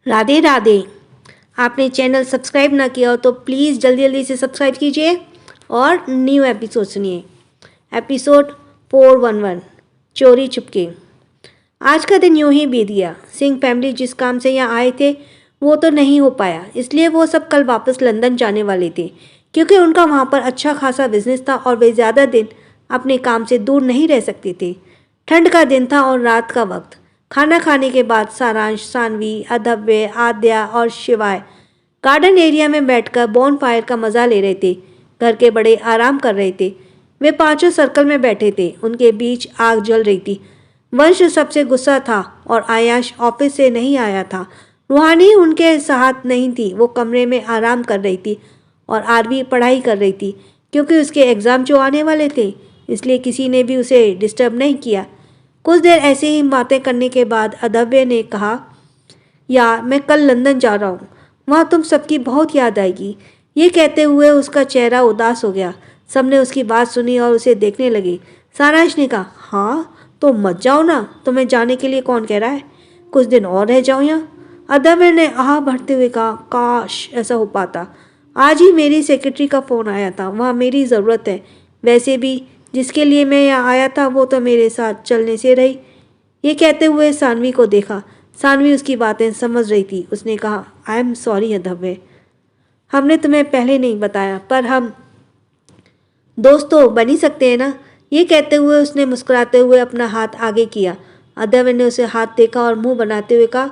राधे राधे। आपने channel subscribe ना किया हो तो प्लीज़ जल्दी जल्दी से सब्सक्राइब कीजिए और न्यू एपिसोड सुनिए। एपिसोड 411 चोरी चुपके। आज का दिन यूं ही बीत गया। सिंह फैमिली जिस काम से यहाँ आए थे वो तो नहीं हो पाया, इसलिए वो सब कल वापस लंदन जाने वाले थे, क्योंकि उनका वहाँ पर अच्छा खासा बिजनेस था और वे ज़्यादा दिन अपने काम से दूर नहीं रह सकते थे। ठंड का दिन था और रात का वक्त। खाना खाने के बाद सारांश, सानवी, अधव्य, आद्या और शिवाय गार्डन एरिया में बैठकर बॉन फायर का मज़ा ले रहे थे। घर के बड़े आराम कर रहे थे। वे पांचों सर्कल में बैठे थे। उनके बीच आग जल रही थी। वंश सबसे गुस्सा था और आयाश ऑफिस से नहीं आया था। रूहानी उनके साथ नहीं थी, वो कमरे में आराम कर रही थी और आरवी पढ़ाई कर रही थी, क्योंकि उसके एग्ज़ाम जो आने वाले थे, इसलिए किसी ने भी उसे डिस्टर्ब नहीं किया। कुछ देर ऐसे ही बातें करने के बाद अदव्य ने कहा, यार मैं कल लंदन जा रहा हूँ, वहाँ तुम सबकी बहुत याद आएगी। ये कहते हुए उसका चेहरा उदास हो गया। सबने उसकी बात सुनी और उसे देखने लगे। सारांश ने कहा, हाँ तो मत जाओ ना, तुम्हें जाने के लिए कौन कह रहा है, कुछ दिन और रह जाओ यहाँ। अदव्य ने आह भरते हुए कहा, काश ऐसा हो पाता। आज ही मेरी सेक्रेटरी का फ़ोन आया था, वहाँ मेरी ज़रूरत है। वैसे भी जिसके लिए मैं यहाँ आया था वो तो मेरे साथ चलने से रही। ये कहते हुए सानवी को देखा। सानवी उसकी बातें समझ रही थी। उसने कहा, आई एम सॉरी अधव्य, हमने तुम्हें पहले नहीं बताया, पर हम दोस्त तो बन ही सकते हैं ना। ये कहते हुए उसने मुस्कुराते हुए अपना हाथ आगे किया। अधव्य ने उसे हाथ देखा और मुंह बनाते हुए कहा,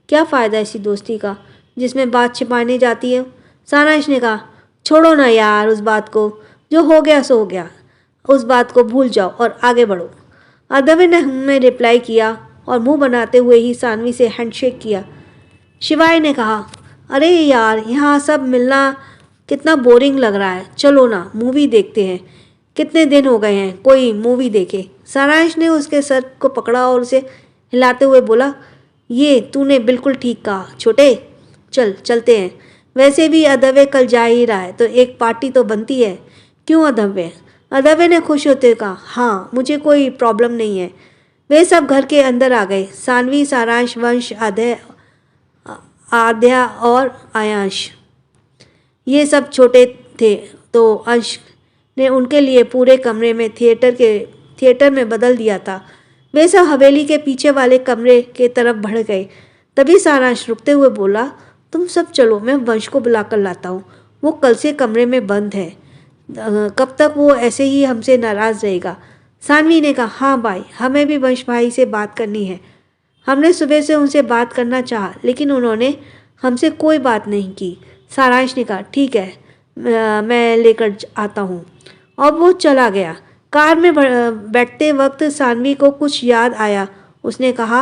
क्या फ़ायदा ऐसी दोस्ती का जिसमें बात छिपाने जाती है। सारांश ने कहा, छोड़ो ना यार उस बात को, जो हो गया सो हो गया, उस बात को भूल जाओ और आगे बढ़ो। अदव्य ने हमें रिप्लाई किया और मुंह बनाते हुए ही सानवी से हैंडशेक किया। शिवाय ने कहा, अरे यार यहाँ सब मिलना कितना बोरिंग लग रहा है, चलो ना मूवी देखते हैं, कितने दिन हो गए हैं कोई मूवी देखे। सारांश ने उसके सर को पकड़ा और उसे हिलाते हुए बोला, ये तूने बिल्कुल ठीक कहा छोटे, चल चलते हैं। वैसे भी अदव्य कल जा ही रहा है तो एक पार्टी तो बनती है, क्यों अदव्य। अदव्य ने खुश होते हुए कहा, हाँ मुझे कोई प्रॉब्लम नहीं है। वे सब घर के अंदर आ गए। सानवी, सारांश, वंश, आद्या और आयांश, ये सब छोटे थे तो अंश ने उनके लिए पूरे कमरे में थिएटर में बदल दिया था। वे सब हवेली के पीछे वाले कमरे के तरफ बढ़ गए। तभी सारांश रुकते हुए बोला, तुम सब चलो, मैं वंश को बुलाकर लाता हूँ, वो कल से कमरे में बंद है, कब तक वो ऐसे ही हमसे नाराज़ रहेगा। सानवी ने कहा, हाँ भाई, हमें भी वंश भाई से बात करनी है। हमने सुबह से उनसे बात करना चाहा लेकिन उन्होंने हमसे कोई बात नहीं की। सारांश ने कहा, ठीक है, मैं लेकर आता हूँ। और वो चला गया। कार में बैठते वक्त सानवी को कुछ याद आया। उसने कहा,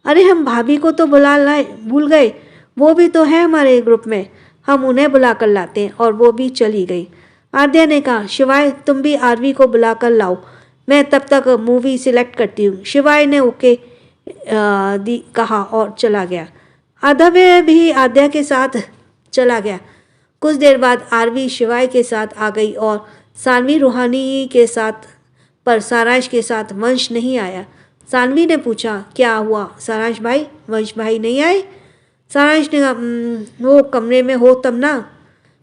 अरे हम भाभी को तो भूल गए, वो भी तो है हमारे ग्रुप में, हम उन्हें बुला कर लाते हैं। और वो भी चली गई। आद्या ने कहा, शिवाय तुम भी आरवी को बुला कर लाओ, मैं तब तक मूवी सिलेक्ट करती हूँ। शिवाय ने ओके कहा और चला गया। अधव्य भी आद्या के साथ चला गया। कुछ देर बाद आरवी शिवाय के साथ आ गई और सानवी रूहानी के साथ, पर सारांश के साथ वंश नहीं आया। सानवी ने पूछा, क्या हुआ सारांश भाई, वंश भाई नहीं आए। सारांश ने कहा, वो कमरे में हो तब ना,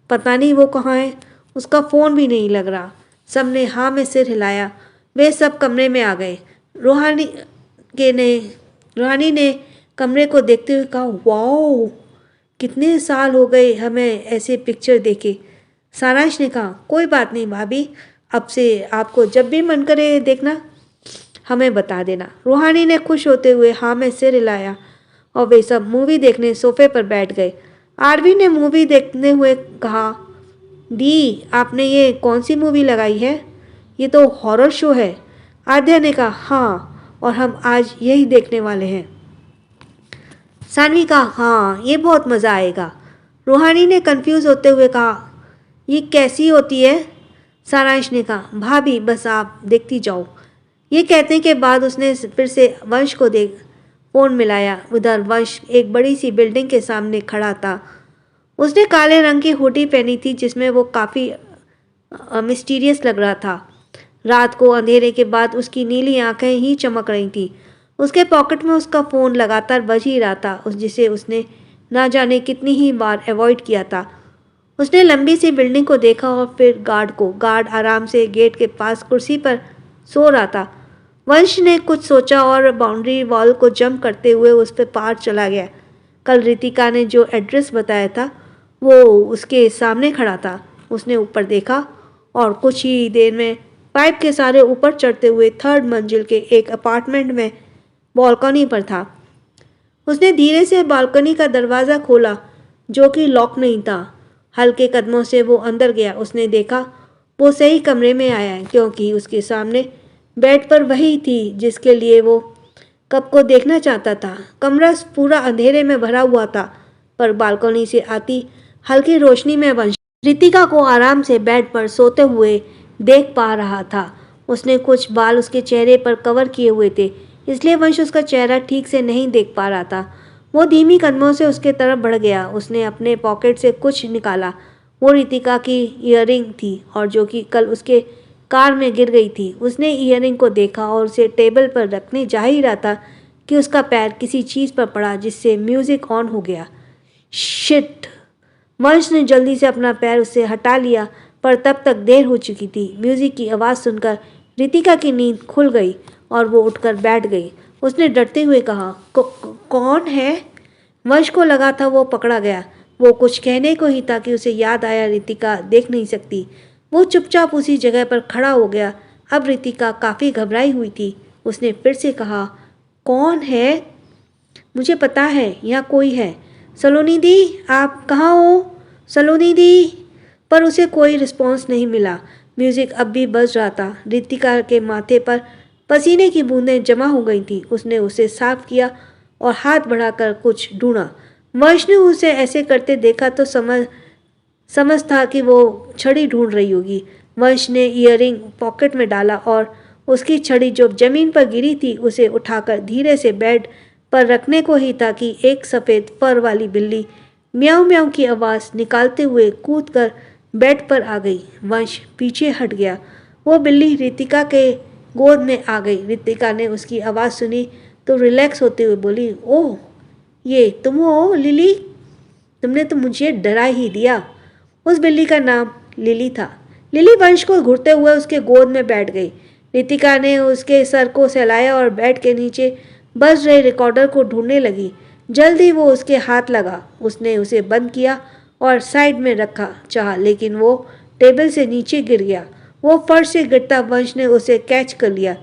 पता नहीं वो कहाँ है, उसका फ़ोन भी नहीं लग रहा। सबने हाँ में सिर हिलाया। वे सब कमरे में आ गए। रूहानी ने कमरे को देखते हुए कहा, वाओ, कितने साल हो गए हमें ऐसे पिक्चर देखे। सारांश ने कहा, कोई बात नहीं भाभी, अब से आपको जब भी मन करे देखना हमें बता देना। रूहानी ने खुश होते हुए हाँ में सिर हिलाया और वे सब मूवी देखने सोफे पर बैठ गए। आरवी ने मूवी देखते हुए कहा, दी आपने ये कौन सी मूवी लगाई है, ये तो हॉरर शो है। आद्या ने कहा, हाँ, और हम आज यही देखने वाले हैं। सानवी कहा, हाँ ये बहुत मज़ा आएगा। रूहानी ने कंफ्यूज होते हुए कहा, ये कैसी होती है। सारांश ने कहा, भाभी बस आप देखती जाओ। ये कहने के बाद उसने फिर से वंश को फ़ोन मिलाया। उधर वंश एक बड़ी सी बिल्डिंग के सामने खड़ा था। उसने काले रंग की हुडी पहनी थी जिसमें वो काफ़ी मिस्टीरियस लग रहा था। रात को अंधेरे के बाद उसकी नीली आंखें ही चमक रही थी। उसके पॉकेट में उसका फ़ोन लगातार बज ही रहा था, जिसे उसने ना जाने कितनी ही बार अवॉइड किया था। उसने लंबी सी बिल्डिंग को देखा और फिर गार्ड को। गार्ड आराम से गेट के पास कुर्सी पर सो रहा था। वंश ने कुछ सोचा और बाउंड्री वॉल को जंप करते हुए उस पर पार चला गया। कल रितिका ने जो एड्रेस बताया था वो उसके सामने खड़ा था। उसने ऊपर देखा और कुछ ही देर में पाइप के सारे ऊपर चढ़ते हुए 3rd मंजिल के एक अपार्टमेंट में बालकनी पर था। उसने धीरे से बालकनी का दरवाज़ा खोला जो कि लॉक नहीं था। हल्के कदमों से वो अंदर गया। उसने देखा वो सही कमरे में आया है, क्योंकि उसके सामने बेड पर वही थी जिसके लिए वो कब को देखना चाहता था। कमरा पूरा अंधेरे में भरा हुआ था, पर बालकनी से आती हल्की रोशनी में वंश रितिका को आराम से बेड पर सोते हुए देख पा रहा था। उसने कुछ बाल उसके चेहरे पर कवर किए हुए थे, इसलिए वंश उसका चेहरा ठीक से नहीं देख पा रहा था। वो धीमी कदमों से उसके तरफ बढ़ गया। उसने अपने पॉकेट से कुछ निकाला। वो रितिका की ईयरिंग थी और जो कि कल उसके कार में गिर गई थी। उसने ईयरिंग को देखा और उसे टेबल पर रखने जा ही रहा था कि उसका पैर किसी चीज़ पर पड़ा, जिससे म्यूज़िक ऑन हो गया। शिट! वंश ने जल्दी से अपना पैर उससे हटा लिया, पर तब तक देर हो चुकी थी। म्यूज़िक की आवाज़ सुनकर रितिका की नींद खुल गई और वो उठकर बैठ गई। उसने डरते हुए कहा, कौन है? वंश को लगा था वो पकड़ा गया। वो कुछ कहने को ही था कि उसे याद आया रितिका देख नहीं सकती। वो चुपचाप उसी जगह पर खड़ा हो गया। अब रितिका काफ़ी घबराई हुई थी। उसने फिर से कहा, कौन है? मुझे पता है यहाँ कोई है। सलोनी दी, आप कहाँ हो? सलोनी दी। पर उसे कोई रिस्पॉन्स नहीं मिला। म्यूज़िक अब भी बज रहा था। रितिका के माथे पर पसीने की बूंदें जमा हो गई थी। उसने उसे साफ किया और हाथ बढ़ाकर कुछ ढूंढा। वंश ने उसे ऐसे करते देखा तो समझ था कि वो छड़ी ढूंढ रही होगी। वंश ने ईयरिंग पॉकेट में डाला और उसकी छड़ी जो जमीन पर गिरी थी उसे उठाकर धीरे से बेड पर रखने को ही था कि एक सफ़ेद फर वाली बिल्ली म्याऊं म्याऊं की आवाज़ निकालते हुए कूदकर बेड पर आ गई। वंश पीछे हट गया। वो बिल्ली रितिका के गोद में आ गई। रितिका ने उसकी आवाज़ सुनी तो रिलैक्स होते हुए बोली, ओह, ये तुम हो लिली? तुमने तो मुझे डरा ही दिया। उस बिल्ली का नाम लिली था। लिली वंश को घुरते हुए उसके गोद में बैठ गई। रितिका ने उसके सर को सहलाया और बेड के नीचे बज रहे रिकॉर्डर को ढूंढने लगी। जल्द ही वो उसके हाथ लगा। उसने उसे बंद किया और साइड में रखा चाहा, लेकिन वो टेबल से नीचे गिर गया। वो फर्श से गिरता वंश ने उसे कैच कर लिया।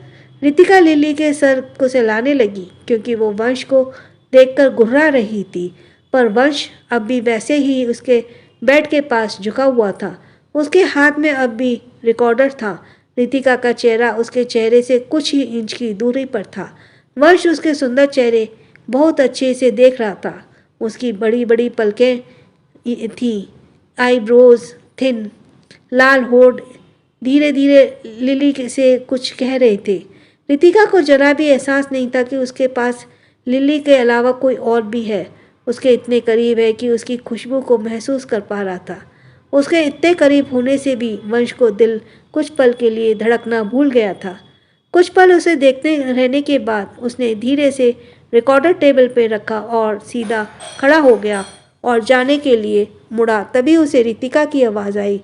रितिका लिली के सर को सहलाने लगी क्योंकि वो वंश को देखकर घुर्रा रही थी, पर वंश अब भी वैसे ही उसके बेड के पास झुका हुआ था। उसके हाथ में अब भी रिकॉर्डर था। रितिका का चेहरा उसके चेहरे से कुछ ही इंच की दूरी पर था। वंश उसके सुंदर चेहरे बहुत अच्छे से देख रहा था। उसकी बड़ी बड़ी पलकें थी, आईब्रोज थिन, लाल होठ धीरे धीरे लिली से कुछ कह रहे थे। रितिका को जरा भी एहसास नहीं था कि उसके पास लिली के अलावा कोई और भी है। उसके इतने करीब है कि उसकी खुशबू को महसूस कर पा रहा था। उसके इतने करीब होने से भी वंश को दिल कुछ पल के लिए धड़कना भूल गया था। कुछ पल उसे देखते रहने के बाद उसने धीरे से रिकॉर्डर टेबल पर रखा और सीधा खड़ा हो गया और जाने के लिए मुड़ा। तभी उसे रितिका की आवाज़ आई,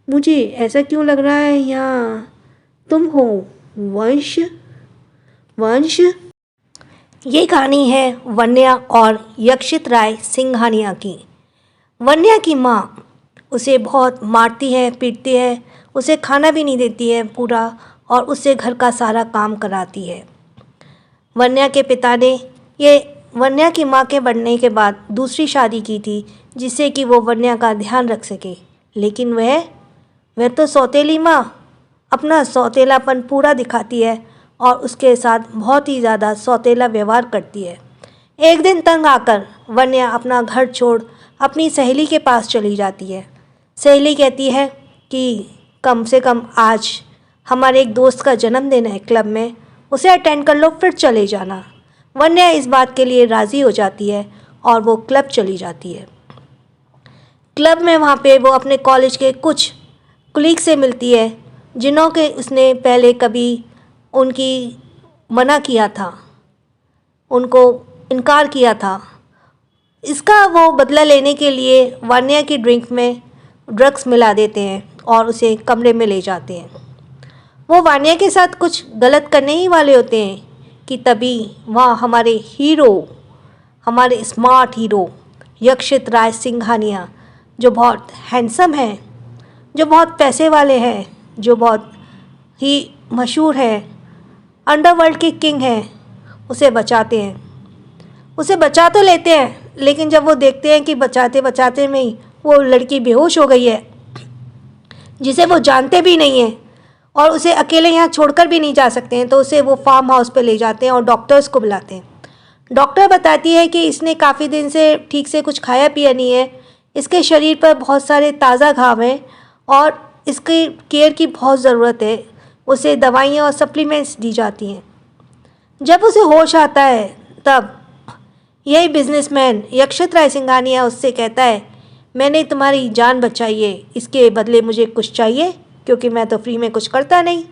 मुझे ऐसा क्यों लग रहा है यहाँ तुम हो वंश? वंश? ये कहानी है वन्या और यक्षित राय सिंघानिया की। वन्या की माँ उसे बहुत मारती है, पीटती है, उसे खाना भी नहीं देती है पूरा, और उससे घर का सारा काम कराती है। वन्या के पिता ने ये वन्या की माँ के बनने के बाद दूसरी शादी की थी, जिससे कि वो वन्या का ध्यान रख सके। लेकिन वह तो सौतेली माँ अपना सौतेलापन पूरा दिखाती है और उसके साथ बहुत ही ज़्यादा सौतेला व्यवहार करती है। एक दिन तंग आकर वन्या अपना घर छोड़ अपनी सहेली के पास चली जाती है। सहेली कहती है कि कम से कम आज हमारे एक दोस्त का जन्मदिन है क्लब में, उसे अटेंड कर लो, फिर चले जाना। वन्या इस बात के लिए राज़ी हो जाती है और वो क्लब चली जाती है। क्लब में वहाँ पे वो अपने कॉलेज के कुछ कुलीग से मिलती है जिन्हों के उसने पहले कभी उनकी मना किया था। उनको इनकार किया था। इसका वो बदला लेने के लिए वान्या की ड्रिंक में ड्रग्स मिला देते हैं और उसे कमरे में ले जाते हैं। वो वान्या के साथ कुछ गलत करने ही वाले होते हैं कि तभी वहाँ हमारे हीरो, हमारे स्मार्ट हीरो यक्षित राय सिंघानिया, जो बहुत हैंडसम हैं, जो बहुत पैसे वाले हैं, जो बहुत ही मशहूर है, अंडरवर्ल्ड के किंग हैं, उसे बचाते हैं। उसे बचा तो लेते हैं, लेकिन जब वो देखते हैं कि बचाते बचाते में ही वो लड़की बेहोश हो गई है, जिसे वो जानते भी नहीं हैं और उसे अकेले यहाँ छोड़कर भी नहीं जा सकते हैं, तो उसे वो फार्म हाउस पे ले जाते हैं और डॉक्टर्स को बुलाते हैं। डॉक्टर बताती है कि इसने काफ़ी दिन से ठीक से कुछ खाया पिया नहीं है, इसके शरीर पर बहुत सारे ताज़ा घाव हैं और इसकी केयर की बहुत ज़रूरत है। उसे दवाइयाँ और सप्लीमेंट्स दी जाती हैं। जब उसे होश आता है तब यही बिजनेसमैन यक्षित राय सिंघानिया उससे कहता है, मैंने तुम्हारी जान बचाई है, इसके बदले मुझे कुछ चाहिए, क्योंकि मैं तो फ्री में कुछ करता नहीं।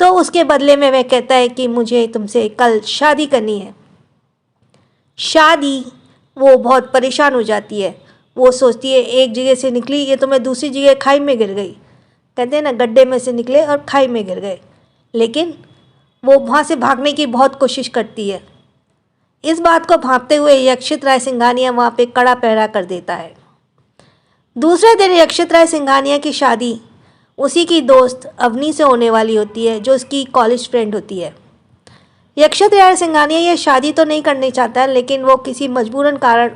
तो उसके बदले में वह कहता है कि मुझे तुमसे कल शादी करनी है। शादी, वो बहुत परेशान हो जाती है। वो सोचती है एक जगह से निकली, ये तो मैं दूसरी जगह खाई में गिर गई। कहते हैं ना, गड्ढे में से निकले और खाई में गिर गए। लेकिन वो वहाँ से भागने की बहुत कोशिश करती है। इस बात को भांपते हुए यक्षित राय सिंघानिया वहाँ पे कड़ा पहरा कर देता है। दूसरे दिन यक्षित राय सिंघानिया की शादी उसी की दोस्त अवनी से होने वाली होती है, जो उसकी कॉलेज फ्रेंड होती है। यक्षित राय सिंघानिया ये शादी तो नहीं करनी चाहता, लेकिन वो किसी मजबूरन कारण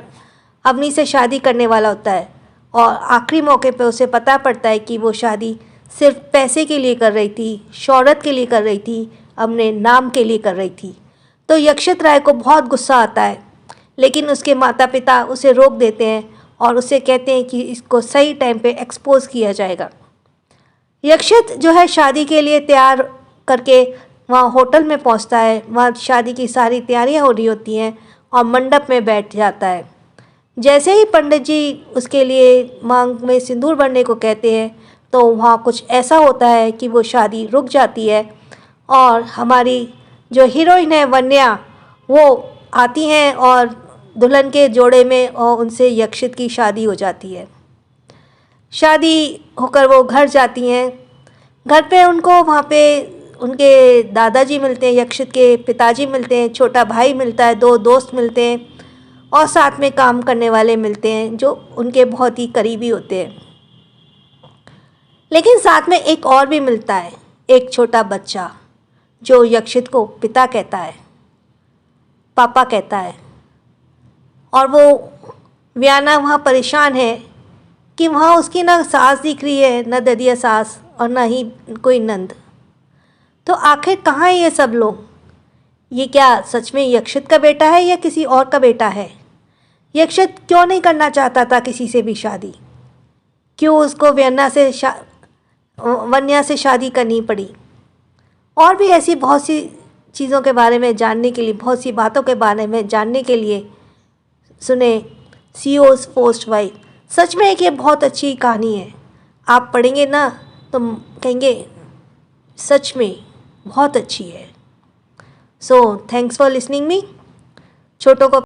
अवनी से शादी करने वाला होता है और आखिरी मौके पे उसे पता पड़ता है कि वो शादी सिर्फ पैसे के लिए कर रही थी, शोहरत के लिए कर रही थी, अपने नाम के लिए कर रही थी। तो यक्षित राय को बहुत गुस्सा आता है, लेकिन उसके माता पिता उसे रोक देते हैं और उसे कहते हैं कि इसको सही टाइम पे एक्सपोज किया जाएगा। यक्षित जो है शादी के लिए तैयार करके वहाँ होटल में पहुँचता है। वहाँ शादी की सारी तैयारियाँ हो रही होती हैं और मंडप में बैठ जाता है। जैसे ही पंडित जी उसके लिए मांग में सिंदूर भरने को कहते हैं, तो वहाँ कुछ ऐसा होता है कि वो शादी रुक जाती है और हमारी जो हीरोइन है वन्या, वो आती हैं और दुल्हन के जोड़े में और उनसे यक्षित की शादी हो जाती है। शादी होकर वो घर जाती हैं। घर पे उनको वहाँ पे उनके दादाजी मिलते हैं, यक्षित के पिताजी मिलते हैं, छोटा भाई मिलता है, दो दोस्त मिलते हैं और साथ में काम करने वाले मिलते हैं जो उनके बहुत ही करीबी होते हैं। लेकिन साथ में एक और भी मिलता है, एक छोटा बच्चा जो यक्षित को पिता कहता है, पापा कहता है। और वो व्याना वहाँ परेशान है कि वहाँ उसकी ना सास दिख रही है, न ददिया सास और ना ही कोई नंद। तो आखिर कहाँ है ये सब लोग? ये क्या सच में यक्षित का बेटा है या किसी और का बेटा है? यक्षित क्यों नहीं करना चाहता था किसी से भी शादी? क्यों उसको वन्या से शादी करनी पड़ी? और भी ऐसी बहुत सी चीज़ों के बारे में जानने के लिए, बहुत सी बातों के बारे में जानने के लिए सुने सीओ's फर्स्ट वाइफ। सच में एक ये बहुत अच्छी कहानी है। आप पढ़ेंगे ना तो कहेंगे सच में बहुत अच्छी है। So thanks for listening me. छोटों को